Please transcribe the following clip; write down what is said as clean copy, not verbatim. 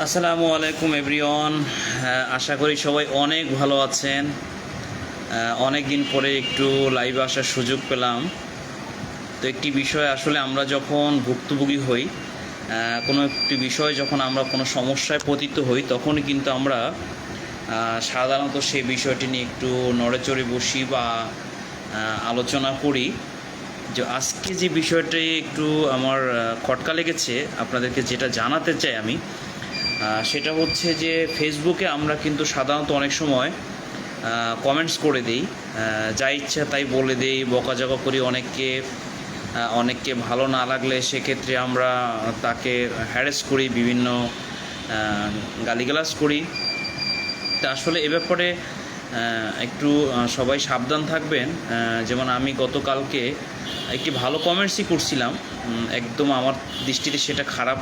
আসসালামু আলাইকুম এভরিওয়ান। আশা করি সবাই অনেক ভালো আছেন। অনেক দিন পরে একটু লাইভে আসার সুযোগ পেলাম। তো একটি বিষয় আসলে আমরা যখন ভুক্তভোগী হই, কোনো একটি বিষয় যখন আমরা কোনো সমস্যায় পতিত হই, তখনই কিন্তু আমরা সাধারণত সেই বিষয়টি নিয়ে একটু নড়েচড়ে বসি বা আলোচনা করি। যে আজকে যে বিষয়টি একটু আমার খটকা লেগেছে, আপনাদেরকে যেটা জানাতে চাই আমি, সেটা হচ্ছে যে ফেসবুকে আমরা কিন্তু সাধারণত অনেক সময় কমেন্টস করে দিই, যা ইচ্ছা তাই বলে দিই, বকাঝকা করি অনেককে ভালো না লাগলে সেক্ষেত্রে আমরা তাকে হ্যারেস করি, বিভিন্ন গালিগালাজ করি। তা আসলে এ ব্যাপারে একটু সবাই সাবধান থাকবেন। যেমন আমি গতকালকে একটি ভালো কমেন্টসই করছিলাম, একদম আমার দৃষ্টিতে সেটা খারাপ